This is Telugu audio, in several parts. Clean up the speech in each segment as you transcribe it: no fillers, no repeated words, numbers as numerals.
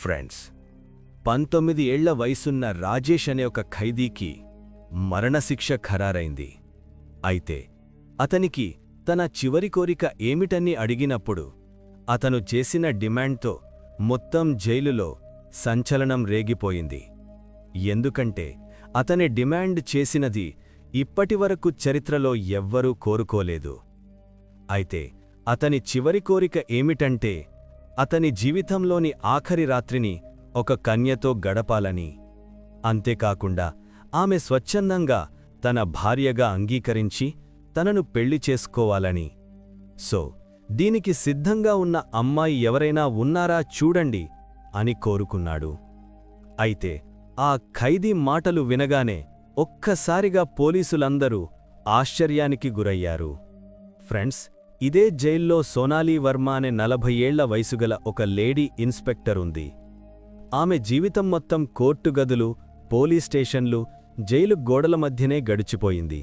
ఫ్రెండ్స్, 19 ఏళ్ల వయసున్న రాజేష్ అనే ఒక ఖైదీకి మరణశిక్ష ఖరారైంది. అయితే అతనికి తన చివరి కోరిక ఏమిటని అడిగినప్పుడు అతను చేసిన డిమాండ్తో మొత్తం జైలులో సంచలనం రేగిపోయింది. ఎందుకంటే అతని డిమాండ్ చేసినది ఇప్పటివరకు చరిత్రలో ఎవ్వరూ కోరుకోలేదు. అయితే అతని చివరి కోరిక ఏమిటంటే అతని జీవితంలోని ఆఖరి రాత్రిని ఒక కన్యతో గడపాలని, అంతేకాకుండా ఆమె స్వచ్ఛందంగా తన భార్యగా అంగీకరించి తనను పెళ్లి చేసుకోవాలని. సో దీనికి సిద్ధంగా ఉన్న అమ్మాయి ఎవరైనా ఉన్నారా చూడండి అని కోరుకున్నాడు. అయితే ఆ ఖైదీ మాటలు వినగానే ఒక్కసారిగా పోలీసులందరూ ఆశ్చర్యానికి గురయ్యారు. ఫ్రెండ్స్, ఇదే జైల్లో సోనాలి వర్మ అనే 40 ఏళ్ల వయసుగల ఒక లేడీ ఇన్స్పెక్టర్ ఉంది. ఆమె జీవితం మొత్తం కోర్టు గదులు, పోలీస్ స్టేషన్లు, జైలు గోడల మధ్యనే గడిచిపోయింది.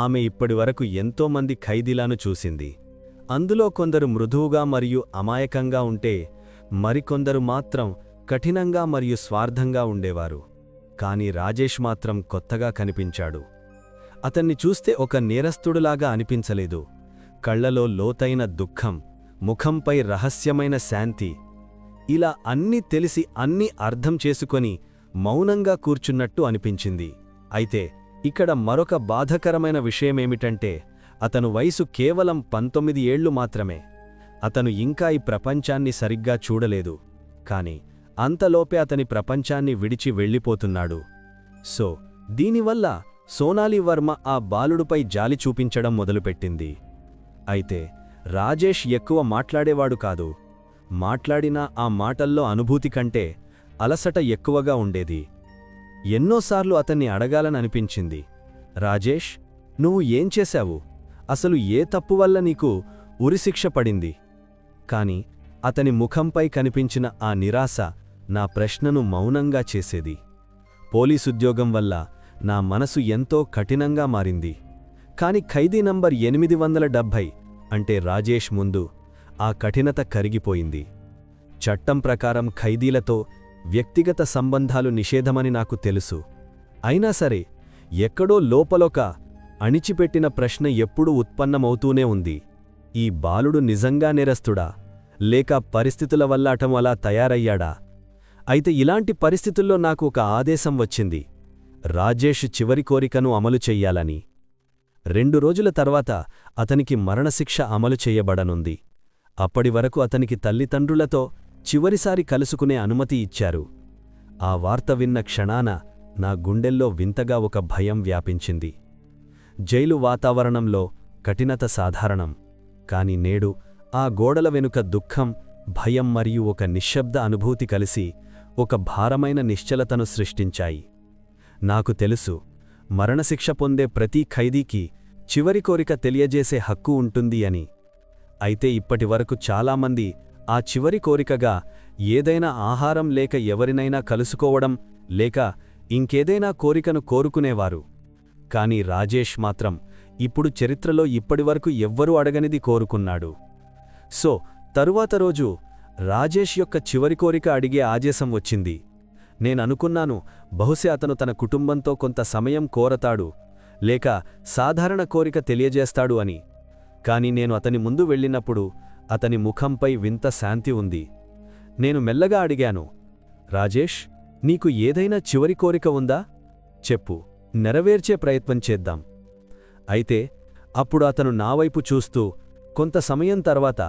ఆమె ఇప్పటివరకు ఎంతోమంది ఖైదీలను చూసింది. అందులో కొందరు మృదువుగా మరియు అమాయకంగా ఉంటే మరికొందరు మాత్రం కఠినంగా మరియు స్వార్థంగా ఉండేవారు. కాని రాజేష్ మాత్రం కొత్తగా కనిపించాడు. అతన్ని చూస్తే ఒక నేరస్తుడులాగా అనిపించలేదు. కళ్లలో లోతైన దుఃఖం, ముఖంపై రహస్యమైన శాంతి, ఇలా అన్నీ తెలిసి అన్నీ అర్థం చేసుకొని మౌనంగా కూర్చున్నట్టు అనిపించింది. అయితే ఇక్కడ మరొక బాధకరమైన విషయమేమిటంటే అతను వయసు కేవలం 19 ఏళ్లు మాత్రమే. అతను ఇంకా ఈ ప్రపంచాన్ని సరిగ్గా చూడలేదు. కాని అంతలోపే అతని ప్రపంచాన్ని విడిచి వెళ్ళిపోతున్నాడు. సో దీనివల్ల సోనాలి వర్మ ఆ బాలుడుపై జాలి చూపించడం మొదలుపెట్టింది. అయితే రాజేష్ ఎక్కువ మాట్లాడేవాడు కాదు. మాట్లాడినా ఆ మాటల్లో అనుభూతి కంటే అలసట ఎక్కువగా ఉండేది. ఎన్నోసార్లు అతన్ని అడగాలననిపించింది, రాజేష్, నువ్వు ఏం చేశావు? అసలు ఏ తప్పు వల్ల నీకు ఉరిశిక్ష పడింది? కాని అతని ముఖంపై కనిపించిన ఆ నిరాశ నా ప్రశ్నను మౌనంగా చేసేది. పోలీసుద్యోగం వల్ల నా మనసు ఎంతో కఠినంగా మారింది. కాని ఖైదీ నంబర్ 870 అంటే రాజేష్ ముందు ఆ కఠినత కరిగిపోయింది. చట్టం ప్రకారం ఖైదీలతో వ్యక్తిగత సంబంధాలు నిషేధమని నాకు తెలుసు. అయినా సరే ఎక్కడో లోపలొక అణిచిపెట్టిన ప్రశ్న ఎప్పుడూ ఉత్పన్నమవుతూనే ఉంది. ఈ బాలుడు నిజంగా నేరస్తుడా, లేక పరిస్థితుల వల్ల అటం అలా తయారయ్యాడా? అయితే ఇలాంటి పరిస్థితుల్లో నాకు ఒక ఆదేశం వచ్చింది, రాజేష్ చివరి కోరికను అమలు చెయ్యాలని. 2 రోజుల తర్వాత అతనికి మరణశిక్ష అమలు చెయ్యబడనుంది. అప్పటి వరకు అతనికి తల్లిదండ్రులతో చివరిసారి కలుసుకునే అనుమతి ఇచ్చారు. ఆ వార్త విన్న క్షణాన నా గుండెల్లో వింతగా ఒక భయం వ్యాపించింది. జైలు వాతావరణంలో కఠినత సాధారణం. కాని నేడు ఆ గోడల వెనుక దుఃఖం, భయం మరియు ఒక నిశ్శబ్ద అనుభూతి కలిసి ఒక భారమైన నిశ్చలతను సృష్టించాయి. నాకు తెలుసు, మరణశిక్ష పొందే ప్రతి ఖైదీకి చివరి కోరిక తెలియజేసే హక్కు ఉంటుంది అని. అయితే ఇప్పటివరకు చాలామంది ఆ చివరి కోరికగా ఏదైనా ఆహారం లేక ఎవరినైనా కలుసుకోవడం లేక ఇంకేదైనా కోరికను కోరుకునేవారు. కాని రాజేష్ మాత్రం ఇప్పుడు చరిత్రలో ఇప్పటివరకు ఎవ్వరూ అడగనిది కోరుకున్నాడు. సో తరువాత రోజు రాజేష్ యొక్క చివరి కోరిక అడిగే ఆదేశం వచ్చింది. నేననుకున్నాను, బహుశా అతను తన కుటుంబంతో కొంత సమయం కోరతాడు లేక సాధారణ కోరిక తెలియజేస్తాడు అని. కాని నేను అతని ముందు వెళ్ళినప్పుడు అతని ముఖంపై వింత శాంతి ఉంది. నేను మెల్లగా అడిగాను, రాజేష్, నీకు ఏదైనా చివరి కోరిక ఉందా? చెప్పు, నెరవేర్చే ప్రయత్నం చేద్దాం. అయితే అప్పుడు అతను నావైపు చూస్తూ కొంత సమయం తర్వాత,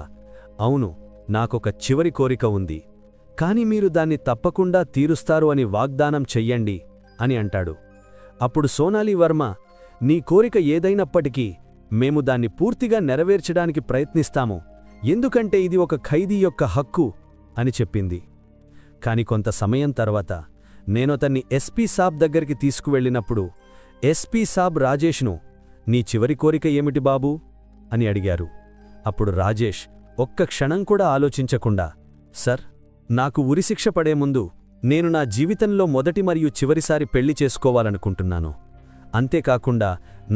అవును, నాకొక చివరి కోరిక ఉంది. కాని మీరు దాన్ని తప్పకుండా తీరుస్తారు అని వాగ్దానం చెయ్యండి అని అంటాడు. అప్పుడు సోనాలి వర్మ, నీ కోరిక ఏదైనప్పటికీ మేము దాన్ని పూర్తిగా నెరవేర్చడానికి ప్రయత్నిస్తాము, ఎందుకంటే ఇది ఒక ఖైదీ యొక్క హక్కు అని చెప్పింది. కాని కొంత సమయం తర్వాత నేనతన్ని ఎస్పీ సాబ్ దగ్గరికి తీసుకువెళ్ళినప్పుడు ఎస్పీ సాబ్ రాజేష్ను, నీ చివరి కోరిక ఏమిటి బాబూ అని అడిగారు. అప్పుడు రాజేష్ ఒక్క క్షణం కూడా ఆలోచించకుండా, సర్, నాకు ఉరిశిక్ష పడే ముందు నేను నా జీవితంలో మొదటి మరియు చివరిసారి పెళ్లి చేసుకోవాలనుకుంటున్నాను. అంతేకాకుండా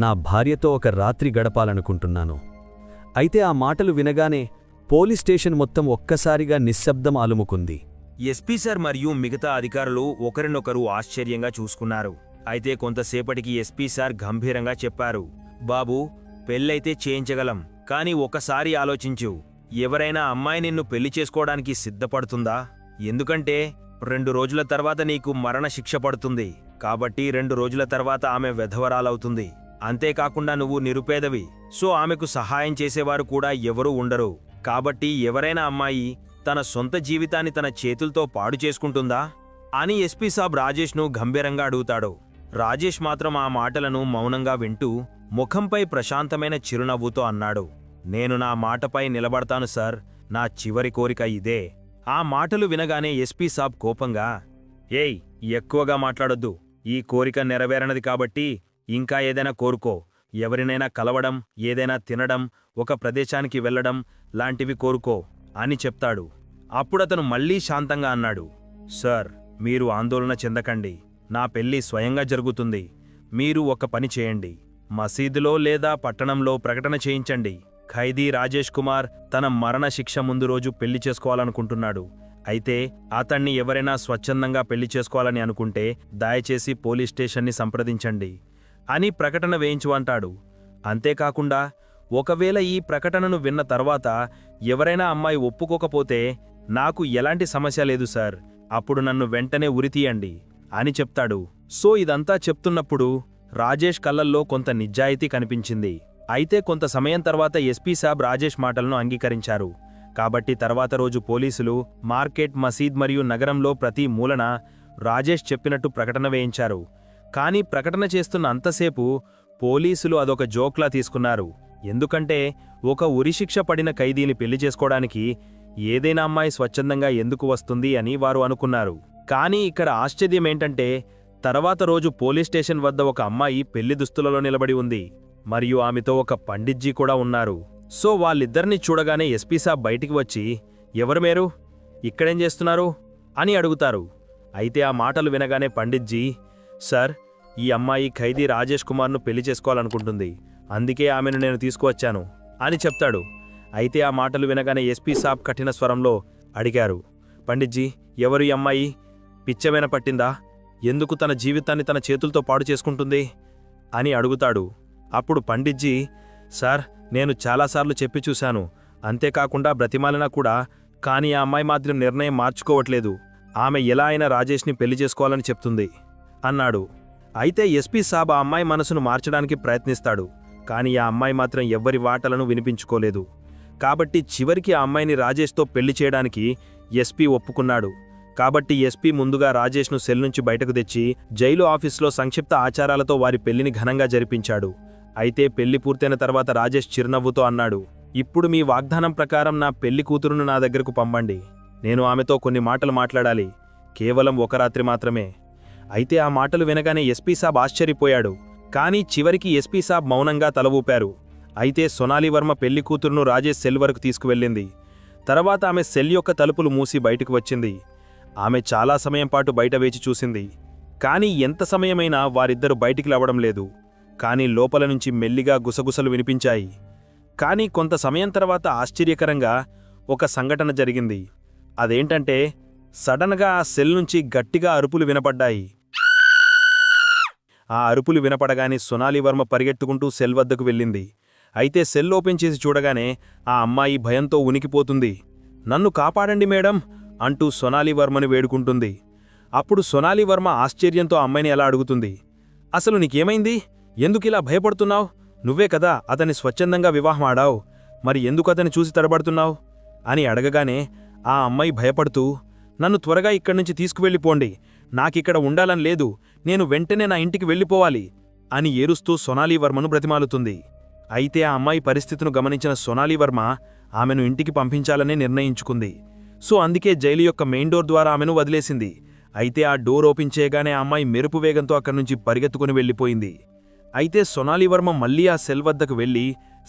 నా భార్యతో ఒక రాత్రి గడపాలనుకుంటున్నాను. అయితే ఆ మాటలు వినగానే పోలీస్ స్టేషన్ మొత్తం ఒక్కసారిగా నిశ్శబ్దం అలుముకుంది. ఎస్పీ సార్ మరియు మిగతా అధికారులు ఒకరినొకరు ఆశ్చర్యంగా చూసుకున్నారు. అయితే కొంతసేపటికి ఎస్పీ సార్ గంభీరంగా చెప్పారు, బాబూ, పెళ్ళైతే చేయించగలం, కాని ఒకసారి ఆలోచించు. ఎవరైనా అమ్మాయి నిన్ను పెళ్లి చేసుకోవడానికి సిద్ధపడుతుందా? ఎందుకంటే 2 రోజుల తర్వాత నీకు మరణ శిక్ష పడుతుంది. కాబట్టి 2 రోజుల తర్వాత ఆమె వెధవరాలవుతుంది. అంతేకాకుండా నువ్వు నిరుపేదవి. సో ఆమెకు సహాయం చేసేవారు కూడా ఎవరూ ఉండరు. కాబట్టి ఎవరైనా అమ్మాయి తన సొంత జీవితాన్ని తన చేతులతో పాడు చేసుకుంటుందా అని ఎస్పీ సాబ్ రాజేష్ను గంభీరంగా అడుగుతాడు. రాజేష్ మాత్రం ఆ మాటలను మౌనంగా వింటూ ముఖంపై ప్రశాంతమైన చిరునవ్వుతో అన్నాడు, నేను నా మాటపై నిలబడతాను సార్. నా చివరి కోరిక ఇదే. ఆ మాటలు వినగానే ఎస్పీ సాబ్ కోపంగా, ఏయ్, ఎక్కువగా మాట్లాడొద్దు. ఈ కోరిక నెరవేరనది కాబట్టి ఇంకా ఏదైనా కోరుకో. ఎవరినైనా కలవడం, ఏదైనా తినడం, ఒక ప్రదేశానికి వెళ్లడం లాంటివి కోరుకో అని చెప్తాడు. అప్పుడతను మళ్లీ శాంతంగా అన్నాడు, సార్, మీరు ఆందోళన చెందకండి. నా పెళ్లి స్వయంగా జరుగుతుంది. మీరు ఒక పని చేయండి. మసీదులో లేదా పట్టణంలో ప్రకటన చేయించండి. ఖైదీ రాజేష్ కుమార్ తన మరణ శిక్ష ముందు రోజు పెళ్లి చేసుకోవాలనుకుంటున్నాడు. అయితే అతన్ని ఎవరైనా స్వచ్ఛందంగా పెళ్లి చేసుకోవాలని అనుకుంటే దయచేసి పోలీస్ స్టేషన్ని సంప్రదించండి అని ప్రకటన వేయించువంటాడు. అంతేకాకుండా ఒకవేళ ఈ ప్రకటనను విన్న తర్వాత ఎవరైనా అమ్మాయి ఒప్పుకోకపోతే నాకు ఎలాంటి సమస్య లేదు సార్, అప్పుడు నన్ను వెంటనే ఉరితీయండి అని చెప్తాడు. సో ఇదంతా చెప్తున్నప్పుడు రాజేష్ కళ్ళల్లో కొంత నిజాయితీ కనిపించింది. అయితే కొంత సమయం తర్వాత ఎస్పీ సాబ్ రాజేష్ మాటలను అంగీకరించారు. కాబట్టి తర్వాత రోజు పోలీసులు మార్కెట్, మసీద్ మరియు నగరంలో ప్రతి మూలన రాజేష్ చెప్పినట్టు ప్రకటన వేయించారు. కానీ ప్రకటన చేస్తున్న అంతసేపు పోలీసులు అదొక జోక్లా తీసుకున్నారు. ఎందుకంటే ఒక ఉరిశిక్ష పడిన ఖైదీని పెళ్లి చేసుకోవడానికి ఏదైనా అమ్మాయి స్వచ్ఛందంగా ఎందుకు వస్తుంది అని వారు అనుకున్నారు. కానీ ఇక్కడ ఆశ్చర్యమేంటంటే తర్వాత రోజు పోలీస్ స్టేషన్ వద్ద ఒక అమ్మాయి పెళ్లి దుస్తులలో నిలబడి ఉంది. మరియు ఆమెతో ఒక పండిట్జీ కూడా ఉన్నారు. సో వాళ్ళిద్దరిని చూడగానే ఎస్పీ సాబ్ బయటికి వచ్చి, ఎవరు మీరు? ఇక్కడేం చేస్తున్నారు అని అడుగుతారు. అయితే ఆ మాటలు వినగానే పండిట్జీ, సార్, ఈ అమ్మాయి ఖైదీ రాజేష్ కుమార్ను పెళ్లి చేసుకోవాలనుకుంటుంది. అందుకే ఆమెను నేను తీసుకువచ్చాను అని చెప్తాడు. అయితే ఆ మాటలు వినగానే ఎస్పీ సాబ్ కఠిన స్వరంలో అడిగారు, పండిట్జీ, ఎవరు ఈ అమ్మాయి? పిచ్చమైన పట్టిందా? ఎందుకు తన జీవితాన్ని తన చేతులతో పాడు చేసుకుంటుంది అని అడుగుతాడు. అప్పుడు పండిట్జీ, సార్, నేను చాలాసార్లు చెప్పి చూశాను. అంతేకాకుండా బ్రతిమాలినా కూడా, కానీ ఆ అమ్మాయి మాత్రం నిర్ణయం మార్చుకోవట్లేదు. ఆమె ఎలా అయినా రాజేష్ని పెళ్లి చేసుకోవాలని చెప్తుంది అన్నాడు. అయితే ఎస్పీ సాబ్ ఆ అమ్మాయి మనసును మార్చడానికి ప్రయత్నిస్తాడు. కానీ ఆ అమ్మాయి మాత్రం ఎవ్వరి వాటలను వినిపించుకోలేదు. కాబట్టి చివరికి ఆ అమ్మాయిని రాజేష్తో పెళ్లి చేయడానికి ఎస్పీ ఒప్పుకున్నాడు. కాబట్టి ఎస్పీ ముందుగా రాజేష్ను సెల్ నుంచి బయటకు తెచ్చి జైలు ఆఫీసులో సంక్షిప్త ఆచారాలతో వారి పెళ్లిని ఘనంగా జరిపించాడు. అయితే పెళ్లి పూర్తయిన తర్వాత రాజేష్ చిరునవ్వుతో అన్నాడు, ఇప్పుడు మీ వాగ్దానం ప్రకారం నా పెళ్లి కూతురును నా దగ్గరకు పంపండి. నేను ఆమెతో కొన్ని మాటలు మాట్లాడాలి. కేవలం ఒక రాత్రి మాత్రమే. అయితే ఆ మాటలు వినగానే ఎస్పీ సాబ్ ఆశ్చర్యపోయాడు. కానీ చివరికి ఎస్పీ సాబ్ మౌనంగా తల ఊపారు. అయితే సొనాలి వర్మ పెళ్లి కూతురును రాజేష్ సెల్ వరకు తీసుకువెళ్ళింది. తర్వాత ఆమె సెల్ యొక్క తలుపులు మూసి బయటకు వచ్చింది. ఆమె చాలా సమయం పాటు బయట వేచి చూసింది. కానీ ఎంత సమయమైనా వారిద్దరూ బయటికి రావడం లేదు. కానీ లోపల నుంచి మెల్లిగా గుసగుసలు వినిపించాయి. కానీ కొంత సమయం తర్వాత ఆశ్చర్యకరంగా ఒక సంఘటన జరిగింది. అదేంటంటే సడన్గా ఆ సెల్ నుంచి గట్టిగా అరుపులు వినపడ్డాయి. ఆ అరుపులు వినపడగానే సొనాలి వర్మ పరిగెత్తుకుంటూ సెల్ వద్దకు వెళ్ళింది. అయితే సెల్ ఓపెన్ చేసి చూడగానే ఆ అమ్మాయి భయంతో ఉనికిపోతుంది. నన్ను కాపాడండి మేడం అంటూ సొనాలి వర్మని వేడుకుంటుంది. అప్పుడు సొనాలి వర్మ ఆశ్చర్యంతో అమ్మాయిని ఎలా అడుగుతుంది, అసలు నీకేమైంది? ఎందుకిలా భయపడుతున్నావు? నువ్వే కదా అతన్ని స్వచ్ఛందంగా వివాహం ఆడావు. మరి ఎందుకు అతన్ని చూసి తడబడుతున్నావు అని అడగగానే ఆ అమ్మాయి భయపడుతూ, నన్ను త్వరగా ఇక్కడ్నుంచి తీసుకువెళ్ళిపోండి. నాకిక్కడ ఉండాలని లేదు. నేను వెంటనే నా ఇంటికి వెళ్ళిపోవాలి అని ఏరుస్తూ సొనాలి వర్మను బ్రతిమాలుతుంది. అయితే ఆ అమ్మాయి పరిస్థితిను గమనించిన సొనాలి వర్మ ఆమెను ఇంటికి పంపించాలనే నిర్ణయించుకుంది. సో అందుకే జైలు యొక్క మెయిన్ డోర్ ద్వారా ఆమెను వదిలేసింది. అయితే ఆ డోర్ ఓపెన్ చేయగానే ఆ అమ్మాయి మెరుపు వేగంతో అక్కడ్నుంచి పరిగెత్తుకుని వెళ్ళిపోయింది. అయితే సొనాలి వర్మ మళ్లీ ఆ సెల్ వద్దకు వెళ్లి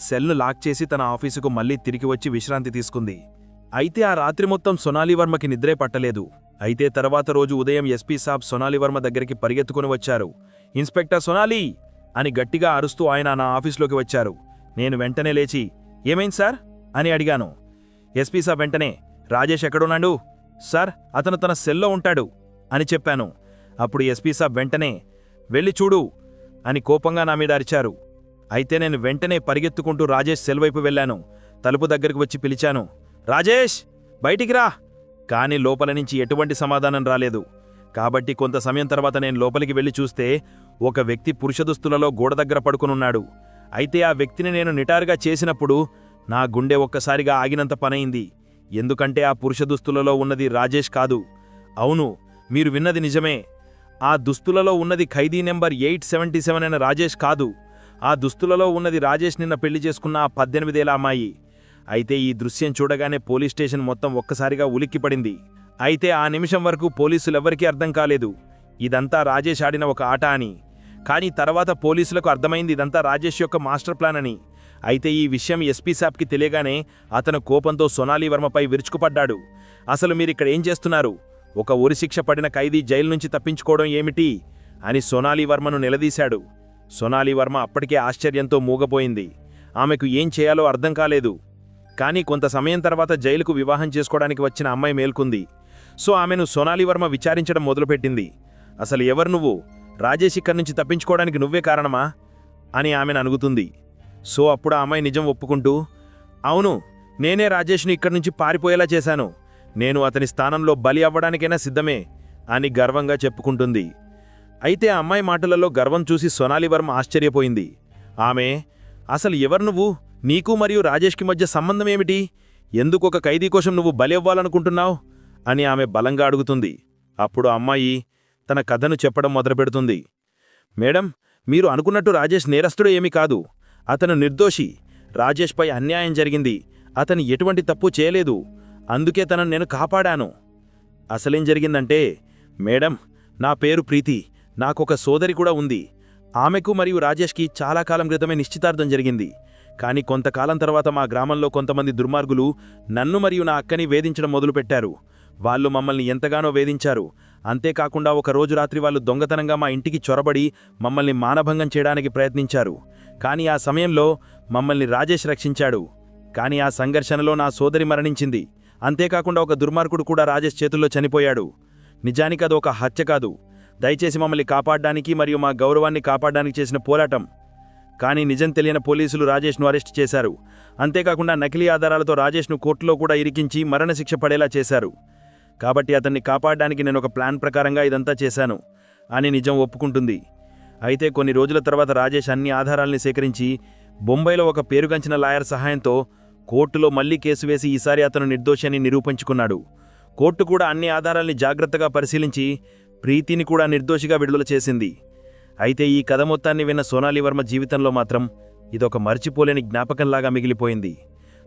సెల్ను లాక్ చేసి తన ఆఫీసుకు మళ్లీ తిరిగి వచ్చి విశ్రాంతి తీసుకుంది. అయితే ఆ రాత్రి మొత్తం సొనాలి వర్మకి నిద్రే పట్టలేదు. అయితే తర్వాత రోజు ఉదయం ఎస్పీ సాబ్ సొనాలి వర్మ దగ్గరికి పరిగెత్తుకుని వచ్చారు. ఇన్స్పెక్టర్ సొనాలి అని గట్టిగా అరుస్తూ ఆయన నా ఆఫీసులోకి వచ్చారు. నేను వెంటనే లేచి, ఏమైంది సార్ అని అడిగాను. ఎస్పీ సాబ్ వెంటనే, రాజేష్ ఎక్కడున్నాడు సార్ అతను తన సెల్లో ఉంటాడు అని చెప్పాను. అప్పుడు ఎస్పీ సాబ్ వెంటనే వెళ్ళి చూడు అని కోపంగా నా మీద అరిచారు. అయితే నేను వెంటనే పరిగెత్తుకుంటూ రాజేష్ సెల్ వైపు వెళ్ళాను. తలుపు దగ్గరికి వచ్చి పిలిచాను, రాజేష్ బయటికి రా. కాని లోపల నుంచి ఎటువంటి సమాధానం రాలేదు. కాబట్టి కొంత సమయం తర్వాత నేను లోపలికి వెళ్లి చూస్తే ఒక వ్యక్తి పురుషదుస్తులలో గోడ దగ్గర పడుకునున్నాడు. అయితే ఆ వ్యక్తిని నేను నిటారుగా చేసినప్పుడు నా గుండె ఒక్కసారిగా ఆగినంత పనైంది. ఎందుకంటే ఆ పురుషదుస్తులలో ఉన్నది రాజేష్ కాదు. అవును, మీరు విన్నది నిజమే. ఆ దుస్తులలో ఉన్నది ఖైదీ నెంబర్ 877 అయిన రాజేష్ కాదు. ఆ దుస్తులలో ఉన్నది రాజేష్ నిన్న పెళ్లి చేసుకున్న ఆ 18 ఏళ్ల అమ్మాయి. అయితే ఈ దృశ్యం చూడగానే పోలీస్ స్టేషన్ మొత్తం ఒక్కసారిగా ఉలిక్కిపడింది. అయితే ఆ నిమిషం వరకు పోలీసులెవ్వరికీ అర్థం కాలేదు ఇదంతా రాజేష్ ఆడిన ఒక ఆట అని. కానీ తర్వాత పోలీసులకు అర్థమైంది ఇదంతా రాజేష్ యొక్క మాస్టర్ ప్లాన్ అని. అయితే ఈ విషయం ఎస్పీ సాబ్కి తెలియగానే అతను కోపంతో సోనాలి వర్మపై విరుచుకుపడ్డాడు. అసలు మీరిక్కడ ఏం చేస్తున్నారు? ఒక ఉరిశిక్ష పడిన ఖైదీ జైలు నుంచి తప్పించుకోవడం ఏమిటి అని సోనాలి వర్మను నిలదీశాడు. సోనాలి వర్మ అప్పటికే ఆశ్చర్యంతో మూగపోయింది. ఆమెకు ఏం చేయాలో అర్థం కాలేదు. కానీ కొంత సమయం తర్వాత జైలుకు వివాహం చేసుకోవడానికి వచ్చిన అమ్మాయి మేల్కొంది. సో ఆమెను సోనాలి వర్మ విచారించడం మొదలుపెట్టింది. అసలు ఎవరు నువ్వు? రాజేష్ ఇక్కడి నుంచి తప్పించుకోవడానికి నువ్వే కారణమా అని ఆమెను అడుగుతుంది. సో అప్పుడు ఆ అమ్మాయి నిజం ఒప్పుకుంటూ, అవును, నేనే రాజేష్ను ఇక్కడి నుంచి పారిపోయేలా చేశాను. నేను అతని స్థానంలో బలి అవ్వడానికైనా సిద్ధమే అని గర్వంగా చెప్పుకుంటుంది. అయితే ఆ అమ్మాయి మాటలలో గర్వం చూసి సోనాలి వర్మ ఆశ్చర్యపోయింది. ఆమె, అసలు ఎవరు నువ్వు? నీకు మరియు రాజేష్కి మధ్య సంబంధమేమిటి? ఎందుకు ఒక ఖైదీ కోసం నువ్వు బలి అవ్వాలనుకుంటున్నావు అని ఆమె బలంగా అడుగుతుంది. అప్పుడు అమ్మాయి తన కథను చెప్పడం మొదలుపెడుతుంది. మేడం, మీరు అనుకున్నట్టు రాజేష్ నేరస్తుడు ఏమీ కాదు. అతను నిర్దోషి. రాజేష్పై అన్యాయం జరిగింది. అతను ఎటువంటి తప్పు చేయలేదు. అందుకే తనను నేను కాపాడాను. అసలేం జరిగిందంటే, మేడం, నా పేరు ప్రీతి. నాకొక సోదరి కూడా ఉంది. ఆమెకు మరియు రాజేష్కి చాలా కాలం క్రితమే నిశ్చితార్థం జరిగింది. కానీ కొంతకాలం తర్వాత మా గ్రామంలో కొంతమంది దుర్మార్గులు నన్ను మరియు నా అక్కని వేధించడం మొదలుపెట్టారు. వాళ్ళు మమ్మల్ని ఎంతగానో వేధించారు. అంతేకాకుండా ఒక రోజు రాత్రి వాళ్ళు దొంగతనంగా మా ఇంటికి చొరబడి మమ్మల్ని మానభంగం చేయడానికి ప్రయత్నించారు. కానీ ఆ సమయంలో మమ్మల్ని రాజేష్ రక్షించాడు. కానీ ఆ సంఘర్షణలో నా సోదరి మరణించింది. అంతేకాకుండా ఒక దుర్మార్గుడు కూడా రాజేష్ చేతుల్లో చనిపోయాడు. నిజానికి అది ఒక హత్య కాదు. దయచేసి మమ్మల్ని కాపాడడానికి మరియు మా గౌరవాన్ని కాపాడడానికి చేసిన పోరాటం. కానీ నిజం తెలియని పోలీసులు రాజేష్ను అరెస్ట్ చేశారు. అంతేకాకుండా నకిలీ ఆధారాలతో రాజేష్ను కోర్టులో కూడా ఇరికించి మరణశిక్ష పడేలా చేశారు. కాబట్టి అతన్ని కాపాడడానికి నేను ఒక ప్లాన్ ప్రకారంగా ఇదంతా చేశాను అని నిజం ఒప్పుకుంటుంది. అయితే కొన్ని రోజుల తర్వాత రాజేష్ అన్ని ఆధారాల్ని సేకరించి బొంబాయిలో ఒక పేరుగంచిన లాయర్ సహాయంతో కోర్టులో మళ్లీ కేసు వేసి ఈసారి అతను నిర్దోషి అని నిరూపించుకున్నాడు. కోర్టు కూడా అన్ని ఆధారాల్ని జాగ్రత్తగా పరిశీలించి ప్రీతిని కూడా నిర్దోషిగా విడుదల చేసింది. అయితే ఈ కథ మొత్తాన్ని విన్న సోనాలి వర్మ జీవితంలో మాత్రం ఇదొక మర్చిపోలేని జ్ఞాపకంలాగా మిగిలిపోయింది.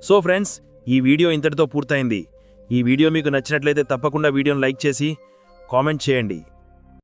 సో ఫ్రెండ్స్, ఈ వీడియో ఇంతటితో పూర్తయింది. ఈ వీడియో మీకు నచ్చినట్లయితే తప్పకుండా వీడియోను లైక్ చేసి కామెంట్ చేయండి.